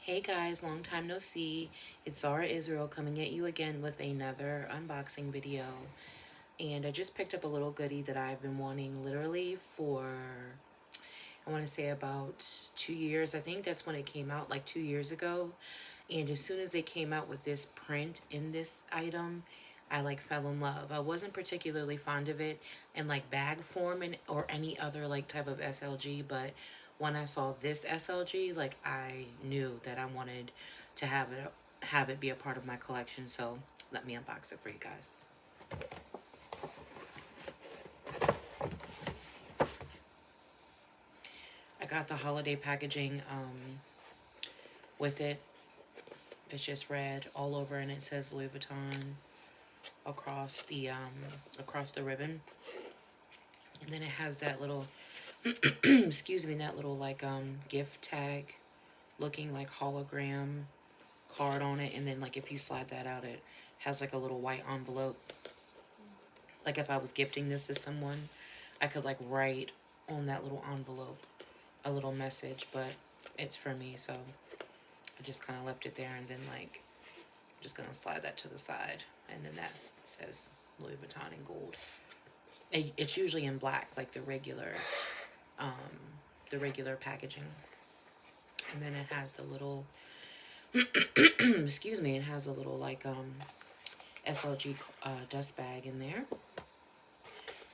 Hey guys, long time no see. It's Zara Israel coming at you again with another unboxing video. And I just picked up a little goodie that I've been wanting literally for, I want to say about 2 years. I think that's when it came out, like 2 years ago. And as soon as they came out with this print in this item, I like fell in love. I wasn't particularly fond of it in like bag form or any other like type of SLG, but when I saw this SLG, like I knew that I wanted to have it be a part of my collection. So let me unbox it for you guys. I got the holiday packaging with it. It's just red all over, and it says Louis Vuitton across the ribbon. And then it has that little excuse me, that little like gift tag looking like hologram card on it. And then like if you slide that out, it has like a little white envelope. Like if I was gifting this to someone, I could like write on that little envelope a little message, but it's for me, so I just kind of left it there. And then like I'm just gonna slide that to the side, and then that says Louis Vuitton in gold. It's usually in black, like the regular packaging. And then it has the little excuse me, it has a little like SLG dust bag in there.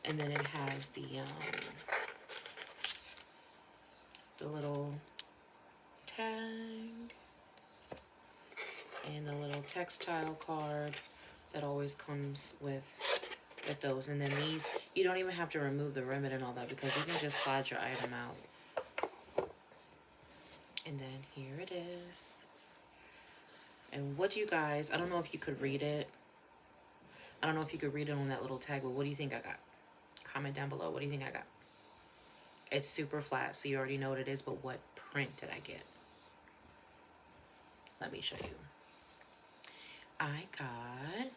And then it has the little tag and the little textile card that always comes with those. And then these, you don't even have to remove the ribbon and all that, because you can just slide your item out. And then here it is. And what do you guys, I don't know if you could read it. I don't know if you could read it on that little tag, but what do you think I got? Comment down below. What do you think I got? It's super flat, so you already know what it is, but what print did I get? Let me show you. I got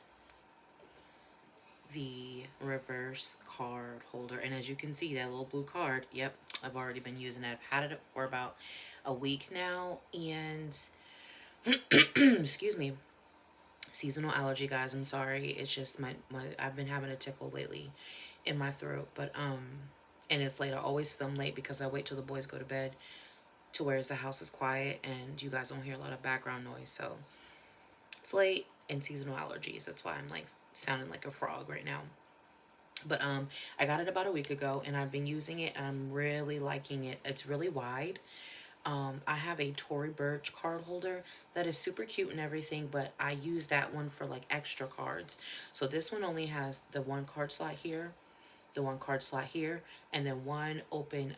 the reverse card holder, and as you can see, that little blue card, yep, I've already been using it. I've had it for about a week now, and excuse me, seasonal allergy, guys, I'm sorry. It's just my I've been having a tickle lately in my throat, but and it's late. I always film late because I wait till the boys go to bed, to where the house is quiet and you guys don't hear a lot of background noise. So it's late, and seasonal allergies, that's why I'm like sounding like a frog right now. But I got it about a week ago, and I've been using it, and I'm really liking it. It's really wide. I have a Tory Burch card holder that is super cute and everything, but I use that one for like extra cards. So this one only has the one card slot here, the one card slot here, and then one open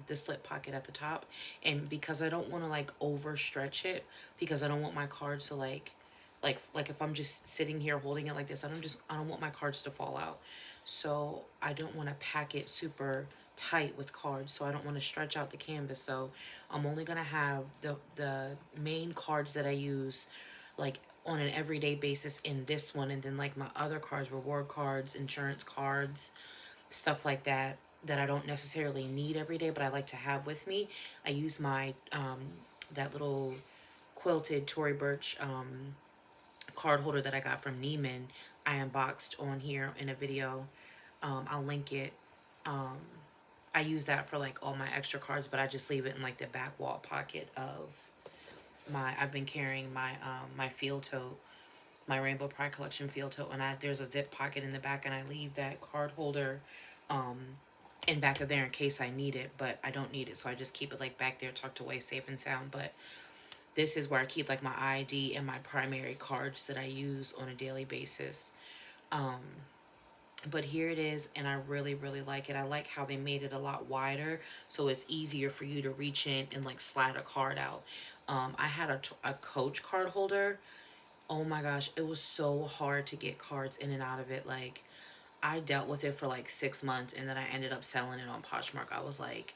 the slip pocket at the top. And because I don't want to like overstretch it, because I don't want my cards to like if I'm just sitting here holding it like this, I don't want my cards to fall out. So I don't want to pack it super tight with cards, so I don't want to stretch out the canvas. So I'm only gonna have the main cards that I use like on an everyday basis in this one, and then like my other cards, reward cards, insurance cards, stuff like that, that I don't necessarily need every day, but I like to have with me. I use my that little quilted Tory Burch card holder that I got from Neiman. I unboxed on here in a video. I'll link it. I use that for like all my extra cards, but I just leave it in like the back wall pocket of my, I've been carrying my my field tote, my Rainbow Pride Collection field tote, and there's a zip pocket in the back, and I leave that card holder in back of there in case I need it, but I don't need it, so I just keep it like back there tucked away safe and sound. But this is where I keep like my ID and my primary cards that I use on a daily basis. But here it is, and I really, really like it. I like how they made it a lot wider, so it's easier for you to reach in and like slide a card out. I had a Coach card holder. Oh my gosh, it was so hard to get cards in and out of it. Like, I dealt with it for like 6 months, and then I ended up selling it on Poshmark. I was like,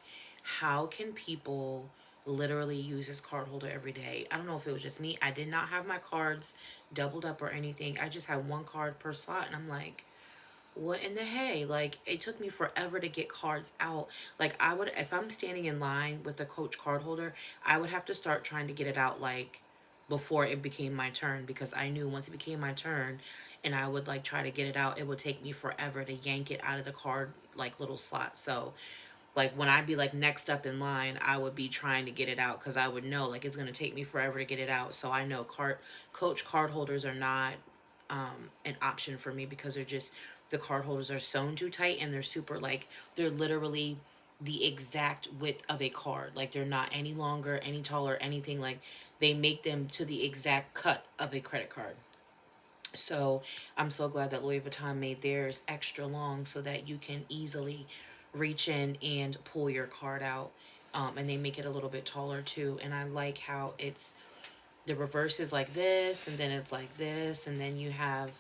how can people literally use this card holder every day? I don't know if it was just me. I did not have my cards doubled up or anything. I just had one card per slot, and I'm like, what in the hey? Like, it took me forever to get cards out. Like, I would, if I'm standing in line with the Coach card holder, I would have to start trying to get it out, like, before it became my turn, because I knew once it became my turn and I would, like, try to get it out, it would take me forever to yank it out of the card, like, little slot. So, like, when I'd be, like, next up in line, I would be trying to get it out because I would know, like, it's going to take me forever to get it out. So I know Coach card holders are not an option for me, because they're just, the card holders are sewn too tight, and they're super, like, they're literally the exact width of a card. Like, they're not any longer, any taller, anything. Like, they make them to the exact cut of a credit card. So I'm so glad that Louis Vuitton made theirs extra long so that you can easily reach in and pull your card out. And they make it a little bit taller too. And I like how it's, the reverse is like this, and then it's like this, and then you have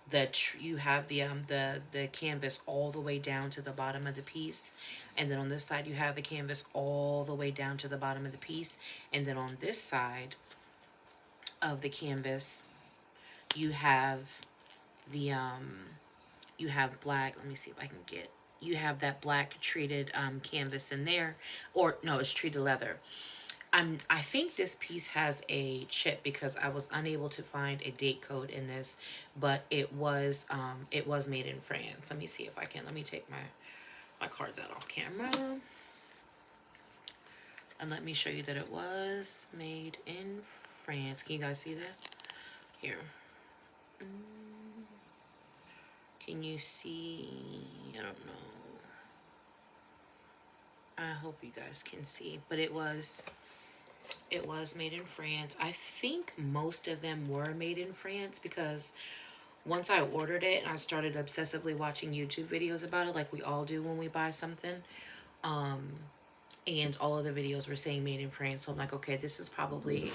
the canvas all the way down to the bottom of the piece, and then on this side you have the canvas all the way down to the bottom of the piece, and then on this side of the canvas you have the you have black, let me see if I can get, you have that black treated canvas in there, or no, it's treated leather. I think this piece has a chip because I was unable to find a date code in this, but it was made in France. Let me see if I can, let me take my cards out off camera and let me show you that it was made in France. Can you guys see that? Here. Can you see? I don't know. I hope you guys can see, but it was made in France. I think most of them were made in France because once I ordered it and I started obsessively watching YouTube videos about it, like we all do when we buy something, and all of the videos were saying made in France. So I'm like, okay, this is probably,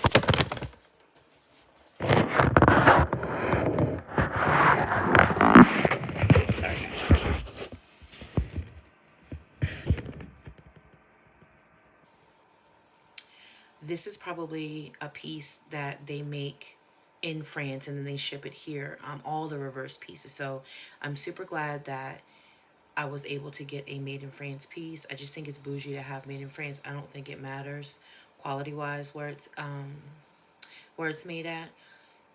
this is probably a piece that they make in France and then they ship it here, all the reverse pieces. So I'm super glad that I was able to get a made in France piece. I just think it's bougie to have made in France. I don't think it matters quality wise where it's made at.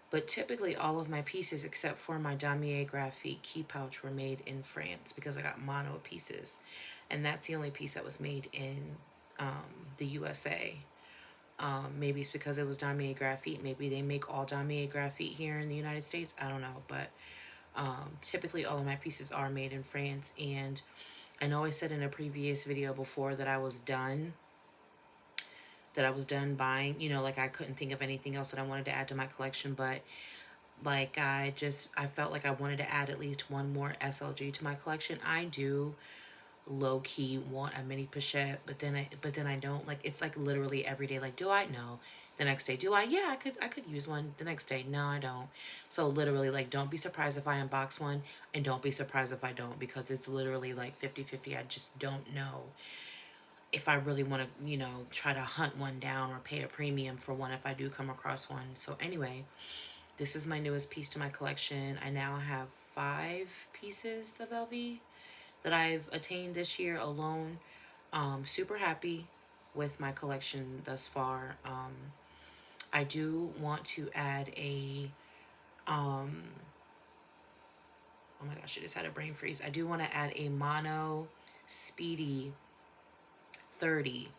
But typically all of my pieces except for my Damier Graphite key pouch were made in France because I got mono pieces. And that's the only piece that was made in the USA. Maybe it's because it was Damier Graphite. Maybe they make all Damier Graphite here in the United States. I don't know. But typically all of my pieces are made in France. And I know I said in a previous video before that I was done buying, you know, like I couldn't think of anything else that I wanted to add to my collection, but like I felt like I wanted to add at least one more SLG to my collection. I do low key want a mini pochette, but then I don't. Like, it's like literally every day, like, do I? No. The next day, do I? Yeah, I could use one. The next day, no, I don't. So literally, like, don't be surprised if I unbox one, and don't be surprised if I don't, because it's literally like 50-50. I just don't know if I really want to, you know, try to hunt one down or pay a premium for one if I do come across one. So anyway, this is my newest piece to my collection. I now have 5 pieces of LV that I've attained this year alone. Super happy with my collection thus far. I do want to add a, oh my gosh, I just had a brain freeze. I do want to add a mono speedy 30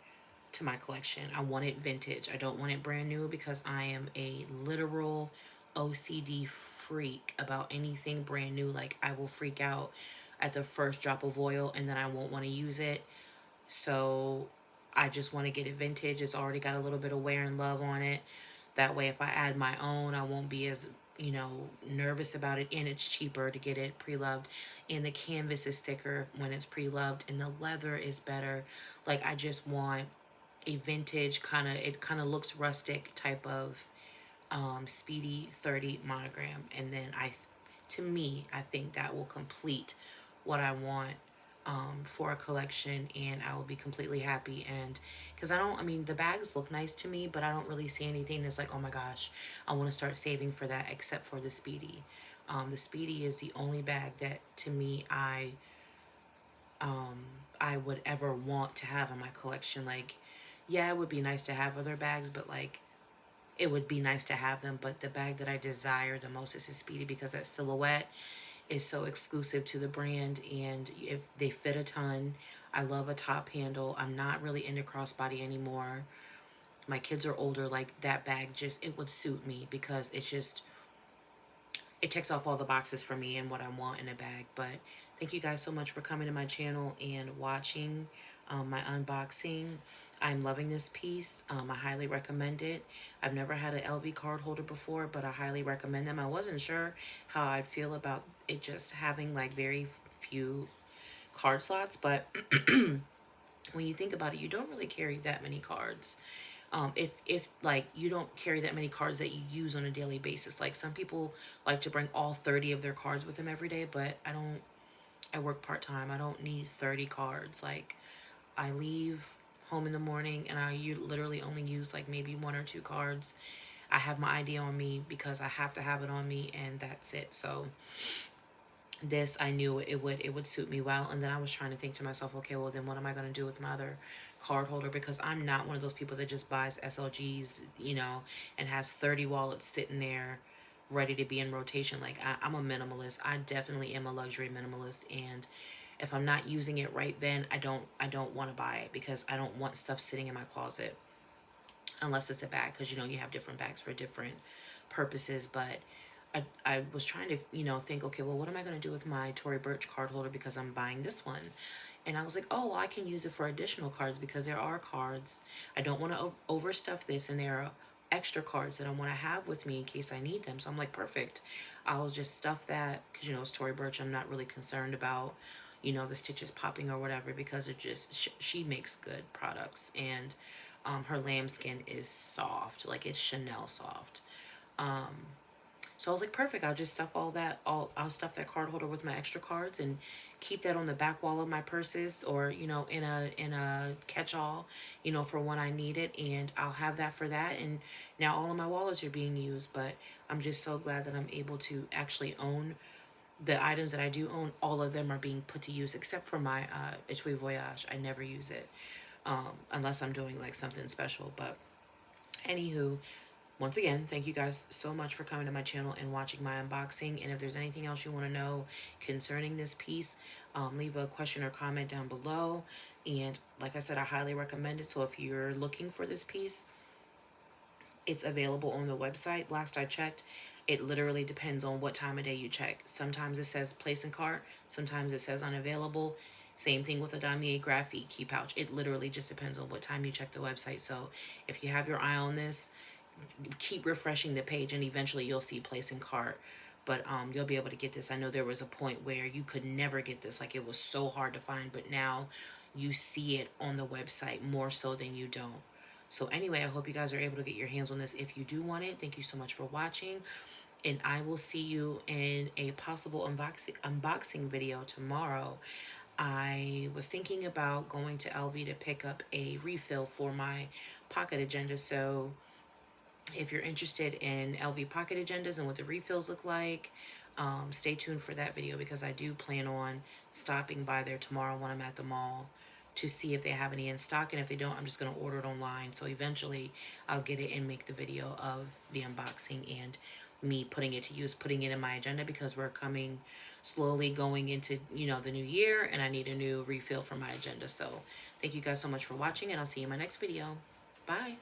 to my collection. I want it vintage. I don't want it brand new because I am a literal OCD freak about anything brand new. Like, I will freak out at the first drop of oil and then I won't want to use it. So I just want to get it vintage. It's already got a little bit of wear and love on it. That way if I add my own, I won't be as, you know, nervous about it, and it's cheaper to get it pre-loved, and the canvas is thicker when it's pre-loved, and the leather is better. Like, I just want a vintage kind of, it kind of looks rustic type of speedy 30 monogram, and then to me, I think that will complete what I want for a collection, and I will be completely happy. And because I mean, the bags look nice to me, but I don't really see anything that's like, oh my gosh, I want to start saving for that, except for the speedy. The Speedy is the only bag that, to me, I would ever want to have in my collection. Like, yeah, it would be nice to have other bags, but like, it would be nice to have them. But the bag that I desire the most is the Speedy, because that silhouette is so exclusive to the brand, and if they fit a ton. I love a top handle. I'm not really into crossbody anymore. My kids are older. Like, that bag just, it would suit me, because it's just, it ticks off all the boxes for me and what I want in a bag. But thank you guys so much for coming to my channel and watching my unboxing. I'm loving this piece. I highly recommend it. I've never had an LV card holder before, but I highly recommend them. I wasn't sure how I'd feel about it just having like very few card slots, but when you think about it, you don't really carry that many cards. If like you don't carry that many cards that you use on a daily basis. Like, some people like to bring all 30 of their cards with them every day, but I don't. I work part-time. I don't need 30 cards. Like, I leave home in the morning and literally only use like maybe one or two cards. I have my ID on me because I have to have it on me, and that's it. So this, I knew it would suit me well. And then I was trying to think to myself, okay, well, then what am I going to do with my other card holder? Because I'm not one of those people that just buys SLGs, and has 30 wallets sitting there ready to be in rotation. Like, I'm a minimalist. I definitely am a luxury minimalist, and if I'm not using it right then, I don't want to buy it, because I don't want stuff sitting in my closet unless it's a bag, because you have different bags for different purposes. But I was trying to think, okay, well, what am I going to do with my Tory Burch card holder, because I'm buying this one. And I was like, oh, well, I can use it for additional cards, because there are cards. I don't want to overstuff this, and there are extra cards that I want to have with me in case I need them. So I'm like, perfect. I'll just stuff that, because it's Tory Burch. I'm not really concerned about the stitches popping or whatever, because it just she makes good products, and her lambskin is soft, like it's Chanel soft. So I was like, perfect. I'll just stuff all that. I'll stuff that card holder with my extra cards and keep that on the back wall of my purses, or in a catch-all, for when I need it, and I'll have that for that. And now all of my wallets are being used, but I'm just so glad that I'm able to actually own the items that I do own. All of them are being put to use, except for my Etui Voyage. I never use it unless I'm doing like something special. But anywho, once again, thank you guys so much for coming to my channel and watching my unboxing. And if there's anything else you want to know concerning this piece, leave a question or comment down below. And like I said, I highly recommend it. So if you're looking for this piece, it's available on the website. Last I checked, it literally depends on what time of day you check. Sometimes it says place in cart, sometimes it says unavailable. Same thing with a damier graphite key pouch. It literally just depends on what time you check the website. So if you have your eye on this, keep refreshing the page, and eventually you'll see place in cart. But you'll be able to get this. I know there was a point where you could never get this, like it was so hard to find, but now you see it on the website more so than you don't. So anyway, I hope you guys are able to get your hands on this if you do want it. Thank you so much for watching, and I will see you in a possible unboxing video tomorrow. I was thinking about going to LV to pick up a refill for my pocket agenda, so if you're interested in LV pocket agendas and what the refills look like, stay tuned for that video, because I do plan on stopping by there tomorrow when I'm at the mall to see if they have any in stock. And if they don't, I'm just going to order it online. So eventually I'll get it and make the video of the unboxing and me putting it to use, putting it in my agenda, because we're coming slowly going into, the new year, and I need a new refill for my agenda. So thank you guys so much for watching, and I'll see you in my next video. Bye.